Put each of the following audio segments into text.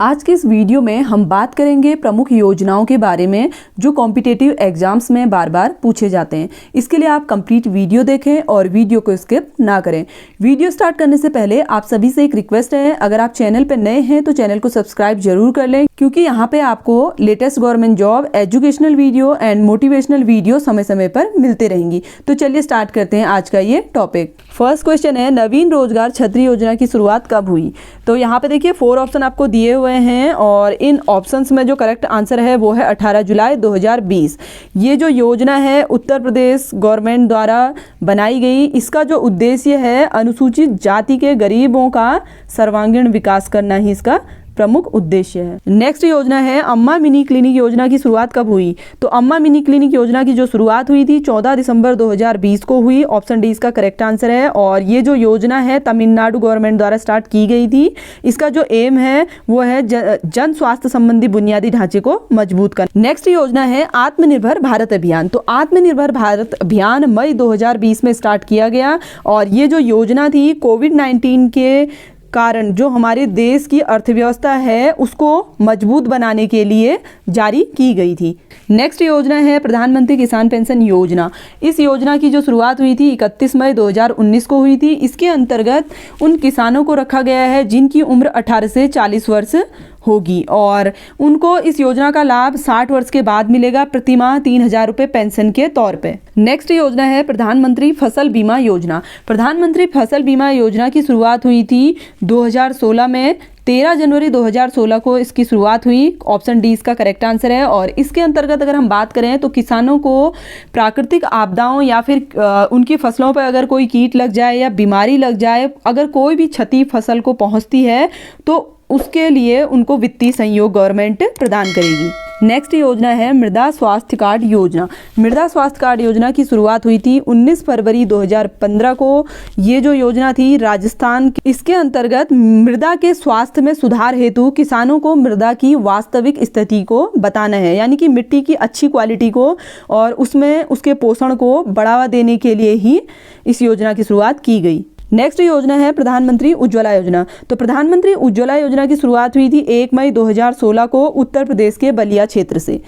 आज के इस वीडियो में हम बात करेंगे प्रमुख योजनाओं के बारे में जो कॉम्पिटिटिव एग्जाम्स में बार बार पूछे जाते हैं। इसके लिए आप कंप्लीट वीडियो देखें और वीडियो को स्किप ना करें। वीडियो स्टार्ट करने से पहले आप सभी से एक रिक्वेस्ट है, अगर आप चैनल पर नए हैं तो चैनल को सब्सक्राइब जरूर कर लें, क्योंकि यहाँ पे आपको latest government job, educational video and motivational video समय समय पर मिलते रहेंगी। तो चलिए स्टार्ट करते हैं आज का ये टॉपिक। फर्स्ट क्वेश्चन है, नवीन रोजगार छतरी योजना की शुरुआत कब हुई? तो यहाँ पे देखिए 4 ऑप्शन आपको दिए हुए हैं और इन ऑप्शंस में जो करेक्ट आंसर है वो है 18 जुलाई 2020। ये जो योजना है उत्तर प्रदेश गवर्नमेंट द्वारा बनाई गई। इसका जो उद्देश्य है अनुसूचित जाति के गरीबों का सर्वांगीण विकास करना ही इसका प्रमुख उद्देश्य है। नेक्स्ट योजना है अम्मा मिनी क्लिनिक योजना की शुरुआत कब हुई? तो अम्मा मिनी क्लिनिक योजना की जो शुरुआत हुई थी 14 दिसंबर 2020 को हुई। ऑप्शन डी इसका करेक्ट आंसर है। और ये जो योजना है तमिलनाडु गवर्नमेंट द्वारा स्टार्ट की गई थी। इसका जो एम है वो है जन स्वास्थ्य संबंधी बुनियादी ढांचे को मजबूत करना। नेक्स्ट योजना है आत्मनिर्भर भारत अभियान। तो आत्मनिर्भर भारत अभियान मई 2020 में स्टार्ट किया गया और ये जो योजना थी कोविड-19 के कारण जो हमारे देश की अर्थव्यवस्था है उसको मजबूत बनाने के लिए जारी की गई थी। नेक्स्ट योजना है प्रधानमंत्री किसान पेंशन योजना। इस योजना की जो शुरुआत हुई थी 31 मई 2019 को हुई थी। इसके अंतर्गत उन किसानों को रखा गया है जिनकी उम्र 18 से 40 वर्ष होगी और उनको इस योजना का लाभ 60 वर्ष के बाद मिलेगा, प्रतिमाह 3000 रुपये पेंशन के तौर पे। नेक्स्ट योजना है प्रधानमंत्री फसल बीमा योजना। प्रधानमंत्री फसल बीमा योजना की शुरुआत हुई थी 2016 में। 13 जनवरी 2016 को इसकी शुरुआत हुई। ऑप्शन डी इसका करेक्ट आंसर है। और इसके अंतर्गत अगर हम बात करें तो किसानों को प्राकृतिक आपदाओं या फिर उनकी फसलों पर अगर कोई कीट लग जाए या बीमारी लग जाए, अगर कोई भी क्षति फसल को पहुंचती है तो उसके लिए उनको वित्तीय सहयोग गवर्नमेंट प्रदान करेगी। नेक्स्ट योजना है मृदा स्वास्थ्य कार्ड योजना। मृदा स्वास्थ्य कार्ड योजना की शुरुआत हुई थी 19 फरवरी 2015 को। ये जो योजना थी राजस्थान, इसके अंतर्गत मृदा के स्वास्थ्य में सुधार हेतु किसानों को मृदा की वास्तविक स्थिति को बताना है, यानी कि मिट्टी की अच्छी क्वालिटी को और उसमें उसके पोषण को बढ़ावा देने के लिए ही इस योजना की शुरुआत की गई। नेक्स्ट योजना है प्रधानमंत्री उज्ज्वला योजना। तो प्रधानमंत्री उज्ज्वला योजना की शुरुआत हुई थी 1 मई 2016 को उत्तर प्रदेश के बलिया क्षेत्र से।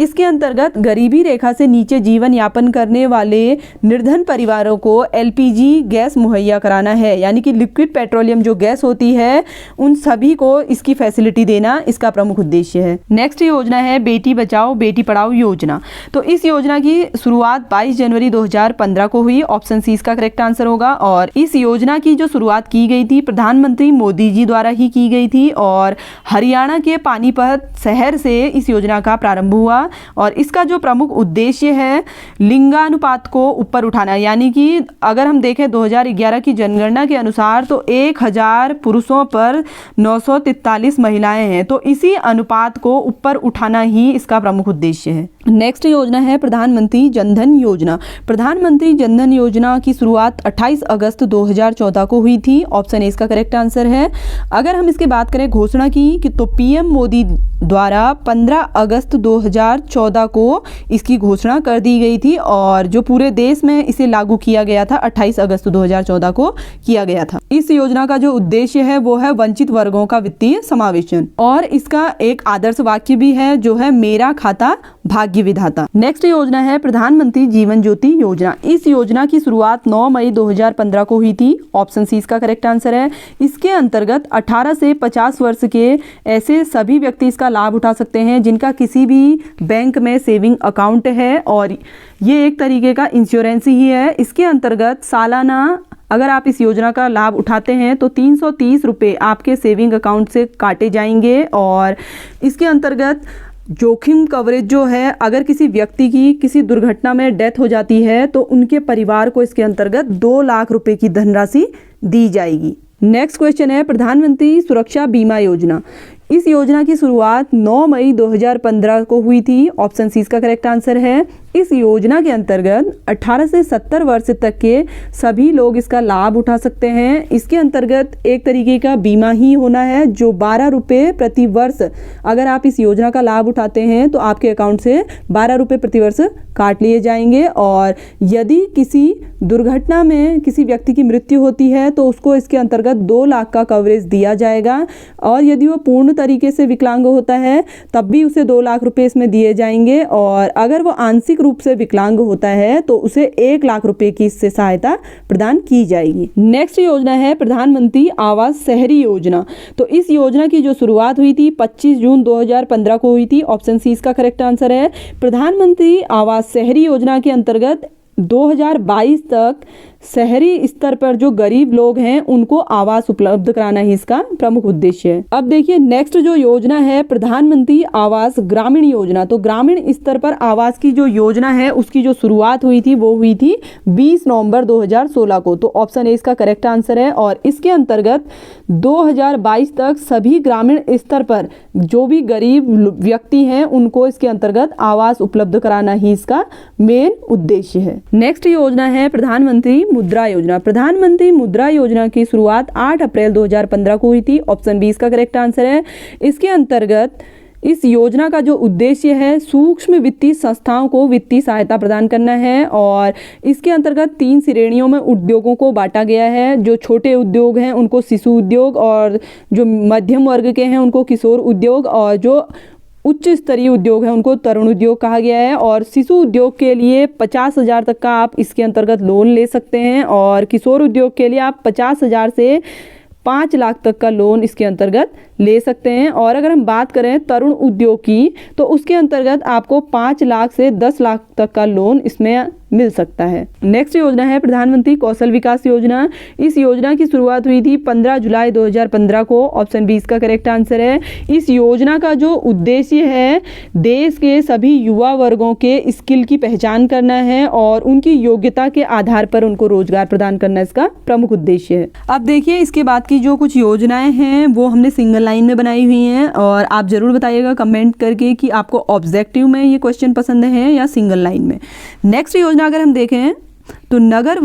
इसके अंतर्गत गरीबी रेखा से नीचे जीवन यापन करने वाले निर्धन परिवारों को एलपीजी गैस मुहैया कराना है, यानी कि लिक्विड पेट्रोलियम जो गैस होती है उन सभी को इसकी फैसिलिटी देना इसका प्रमुख उद्देश्य है। नेक्स्ट योजना है बेटी बचाओ बेटी पढ़ाओ योजना। तो इस योजना की शुरुआत 22 जनवरी 2015 को हुई। ऑप्शन सी इसका करेक्ट आंसर होगा। और इस योजना की जो शुरुआत की गई थी प्रधानमंत्री मोदी जी द्वारा ही की गई थी और हरियाणा के पानीपत शहर से इस योजना का प्रारंभ हुआ। और इसका जो प्रमुख उद्देश्य है लिंगानुपात को ऊपर उठाना, यानी कि अगर हम देखें 2011 की जनगणना के अनुसार तो 1000 पुरुषों पर 943 महिलाएं हैं, तो इसी अनुपात को ऊपर उठाना ही इसका प्रमुख उद्देश्य है। नेक्स्ट योजना है प्रधानमंत्री जनधन योजना। प्रधानमंत्री जनधन योजना की शुरुआत 28 अगस्त 2014 को हुई थी। ऑप्शन ए इसका करेक्ट आंसर है। अगर हम इसकी बात करें घोषणा की तो पीएम मोदी द्वारा 15 अगस्त 2014 को इसकी घोषणा कर दी गई थी और जो पूरे देश में इसे लागू किया गया था 28 अगस्त 2014 को किया गया था। इस योजना का जो उद्देश्य है वो है वंचित वर्गों का वित्तीय समावेशन और इसका एक आदर्श वाक्य भी है जो है मेरा खाता भाग्य विधाता। नेक्स्ट योजना है प्रधानमंत्री जीवन ज्योति योजना। इस योजना की शुरुआत 9 मई 2015 को हुई थी। ऑप्शन सी इसका करेक्ट आंसर है। इसके अंतर्गत 18 से 50 वर्ष के ऐसे सभी व्यक्ति इसका लाभ उठा सकते हैं जिनका किसी भी बैंक में सेविंग अकाउंट है और ये एक तरीके का इंश्योरेंस ही है। इसके अंतर्गत सालाना अगर आप इस योजना का लाभ उठाते हैं तो 330 रुपये आपके सेविंग अकाउंट से काटे जाएंगे। और इसके अंतर्गत जोखिम कवरेज जो है, अगर किसी व्यक्ति की किसी दुर्घटना में डेथ हो जाती है तो उनके परिवार को इसके अंतर्गत 2 लाख रुपए की धनराशि दी जाएगी। नेक्स्ट क्वेश्चन है प्रधानमंत्री सुरक्षा बीमा योजना। इस योजना की शुरुआत 9 मई 2015 को हुई थी। ऑप्शन सी इसका करेक्ट आंसर है। इस योजना के अंतर्गत 18 से 70 वर्ष तक के सभी लोग इसका लाभ उठा सकते हैं। इसके अंतर्गत एक तरीके का बीमा ही होना है जो 12 रुपये प्रति वर्ष, अगर आप इस योजना का लाभ उठाते हैं तो आपके अकाउंट से 12 रुपये प्रति वर्ष काट लिए जाएंगे। और यदि किसी दुर्घटना में किसी व्यक्ति की मृत्यु होती है तो उसको इसके अंतर्गत 2 लाख का कवरेज दिया जाएगा। और यदि वो पूर्ण तरीके से विकलांग होता है तब भी उसे 2 लाख रुपए इसमें दिए जाएंगे। और अगर वो आंशिक रूप से विकलांग होता है तो उसे 1 लाख रुपए की इससे सहायता प्रदान की जाएगी। नेक्स्ट योजना है प्रधानमंत्री आवास शहरी योजना। तो इस योजना की जो शुरुआत हुई थी 25 जून 2015 को हुई थी। ऑप्शन सी इसका करेक्ट आंसर है। प्रधानमंत्री आवास शहरी योजना के अंतर्गत 2022 तक शहरी स्तर पर जो गरीब लोग हैं उनको आवास उपलब्ध कराना ही इसका प्रमुख उद्देश्य है। अब देखिए नेक्स्ट जो योजना है प्रधानमंत्री आवास ग्रामीण योजना। तो ग्रामीण स्तर पर आवास की जो योजना है उसकी जो शुरुआत हुई थी वो हुई थी 20 नवंबर 2016 को। तो ऑप्शन ए इसका करेक्ट आंसर है। और इसके अंतर्गत 2022 तक सभी ग्रामीण स्तर पर जो भी गरीब व्यक्ति हैं उनको इसके अंतर्गत आवास उपलब्ध कराना ही इसका मेन उद्देश्य है। नेक्स्ट योजना है प्रधानमंत्री मुद्रा योजना। प्रधानमंत्री मुद्रा योजना की शुरुआत 8 अप्रैल 2015 को हुई थी। ऑप्शन बी इसका करेक्ट आंसर है। इसके अंतर्गत इस योजना का जो उद्देश्य है सूक्ष्म वित्तीय संस्थाओं को वित्तीय सहायता प्रदान करना है। और इसके अंतर्गत 3 श्रेणियों में उद्योगों को बांटा गया है। जो छोटे उद्योग हैं उनको शिशु उद्योग, और जो मध्यम वर्ग के हैं उनको किशोर उद्योग, और जो उच्च स्तरीय उद्योग है उनको तरुण उद्योग कहा गया है। और शिशु उद्योग के लिए 50,000 तक का आप इसके अंतर्गत लोन ले सकते हैं। और किशोर उद्योग के लिए आप 50,000 से 5 लाख तक का लोन इसके अंतर्गत ले सकते हैं। और अगर हम बात करें तरुण उद्योग की तो उसके अंतर्गत आपको 5 लाख से 10 लाख तक का लोन इसमें मिल सकता है। नेक्स्ट योजना है प्रधानमंत्री कौशल विकास योजना। इस योजना की शुरुआत हुई थी 15 जुलाई 2015 को। ऑप्शन बी इसका करेक्ट आंसर है। इस योजना का जो उद्देश्य है देश के सभी युवा वर्गों के स्किल की पहचान करना है और उनकी योग्यता के आधार पर उनको रोजगार प्रदान करना इसका प्रमुख उद्देश्य है। अब देखिए इसके बाद की जो कुछ योजनाएं हैं वो हमने सिंगल लाइन में बनाई हुई हैं। और आप जरूर बताइएगा कमेंट करके कि आपको ऑब्जेक्टिव में ये क्वेश्चन पसंद है या सिंगल लाइन में। नेक्स्ट योजना अगर हम देखें तो नगर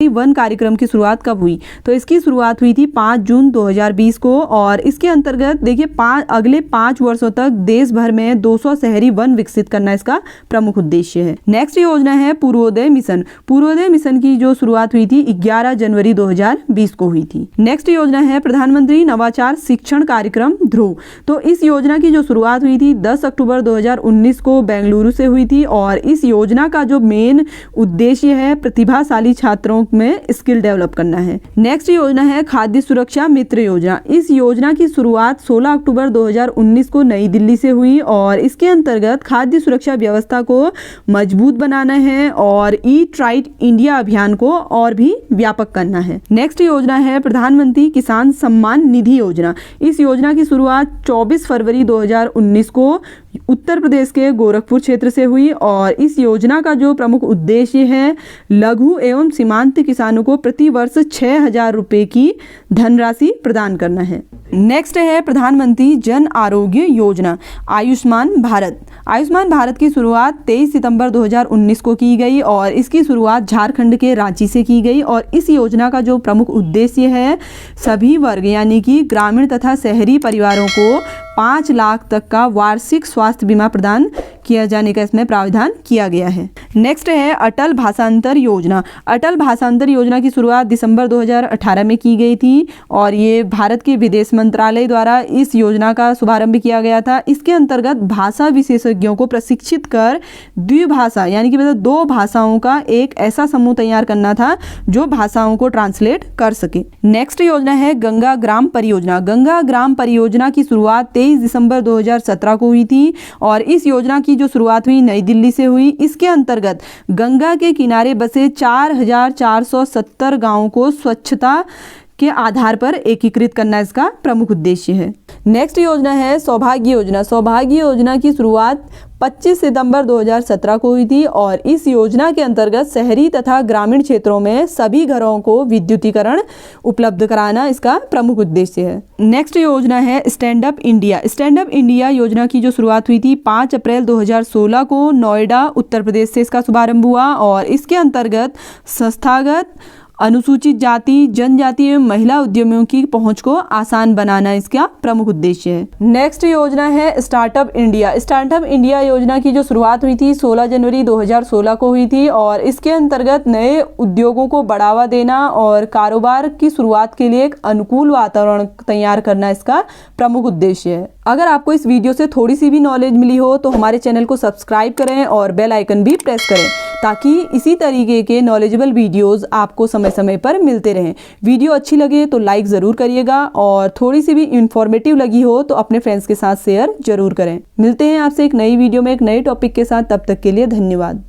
वन कार्यक्रम की शुरुआत कब हुई? तो इसकी शुरुआत हुई थी 5 जून 2020 को। और इसके अंतर्गत देखिए अगले 5 वर्षों तक देश भर में 200 शहरी वन विकसित करना इसका प्रमुख उद्देश्य है। नेक्स्ट योजना है पूर्वोदय मिशन। पूर्वोदय मिशन की जो शुरुआत हुई थी 11 जनवरी 2020 को हुई थी। नेक्स्ट योजना है प्रधानमंत्री नवाचार शिक्षण कार्यक्रम ध्रुव। तो इस योजना की जो शुरुआत हुई थी 10 अक्टूबर 2019 को बेंगलुरु से हुई थी। और इस योजना का जो मेन उद्देश्य है प्रतिभाशाली छात्रों में स्किल डेवलप करना है। नेक्स्ट योजना है खाद्य सुरक्षा मित्र योजना। इस योजना की शुरुआत 16 अक्टूबर 2019 को नई दिल्ली से हुई। और इसके अंतर्गत खाद्य सुरक्षा व्यवस्था को मजबूत बनाना है और ईट राइट इंडिया अभियान को और भी व्यापक करना है। नेक्स्ट योजना है प्रधानमंत्री किसान सम्मान निधि योजना। इस योजना की शुरुआत 24 फरवरी 2019 को उत्तर प्रदेश के गोरखपुर क्षेत्र से हुई। और इस योजना का जो प्रमुख उद्देश्य है लघु एवं सीमांत किसानों को प्रति वर्ष 6,000 रुपये की धनराशि प्रदान करना है। नेक्स्ट है प्रधानमंत्री जन आरोग्य योजना आयुष्मान भारत। आयुष्मान भारत की शुरुआत 23 सितंबर 2019 को की गई और इसकी शुरुआत झारखंड के रांची से की गई। और इस योजना का जो प्रमुख उद्देश्य है सभी वर्ग यानी कि ग्रामीण तथा शहरी परिवारों को 5 लाख तक का वार्षिक स्वास्थ्य बीमा प्रदान किया जाने का इसमें प्रावधान किया गया है। नेक्स्ट है अटल भाषांतर योजना। अटल भाषांतर योजना की शुरुआत दिसंबर 2018 में की गई थी और ये भारत के विदेश मंत्रालय द्वारा इस योजना का शुभारंभ किया गया था। इसके अंतर्गत भाषा विशेषज्ञों को प्रशिक्षित कर द्विभाषा यानी कि मतलब 2 भाषाओं का एक ऐसा समूह तैयार करना था जो भाषाओं को ट्रांसलेट कर सके। नेक्स्ट योजना है गंगा ग्राम परियोजना। गंगा ग्राम परियोजना की शुरुआत 23 दिसंबर 2017 को हुई थी और इस योजना की जो शुरुआत हुई नई दिल्ली से हुई। इसके अंतर्गत गंगा के किनारे बसे 4,470 गांवों को स्वच्छता के आधार पर एकीकृत करना इसका प्रमुख उद्देश्य है। नेक्स्ट योजना है सौभाग्य योजना। सौभाग्य योजना की शुरुआत 25 सितंबर 2017 को हुई थी और इस योजना के अंतर्गत शहरी तथा ग्रामीण क्षेत्रों में सभी घरों को विद्युतीकरण उपलब्ध कराना इसका प्रमुख उद्देश्य है। नेक्स्ट योजना है stand up India. Stand up India योजना की जो शुरुआत हुई थी 5 अप्रैल 2016 को नोएडा उत्तर प्रदेश से इसका शुभारंभ हुआ और इसके अंतर्गत संस्थागत अनुसूचित जाति, जनजाति एवं महिला उद्यमियों की पहुंच को आसान बनाना इसका प्रमुख उद्देश्य है। नेक्स्ट योजना है स्टार्टअप इंडिया। स्टार्टअप इंडिया योजना की जो शुरुआत हुई थी 16 जनवरी 2016 को हुई थी और इसके अंतर्गत नए उद्योगों को बढ़ावा देना और कारोबार की शुरुआत के लिए एक अनुकूल वातावरण तैयार करना इसका प्रमुख उद्देश्य है। अगर आपको इस वीडियो से थोड़ी सी भी नॉलेज मिली हो तो हमारे चैनल को सब्सक्राइब करें और बेल आइकन भी प्रेस करें ताकि इसी तरीके के नॉलेजेबल वीडियोस आपको समय समय पर मिलते रहें। वीडियो अच्छी लगे तो लाइक ज़रूर करिएगा और थोड़ी सी भी इंफॉर्मेटिव लगी हो तो अपने फ्रेंड्स के साथ शेयर जरूर करें। मिलते हैं आपसे एक नई वीडियो में एक नए टॉपिक के साथ, तब तक के लिए धन्यवाद।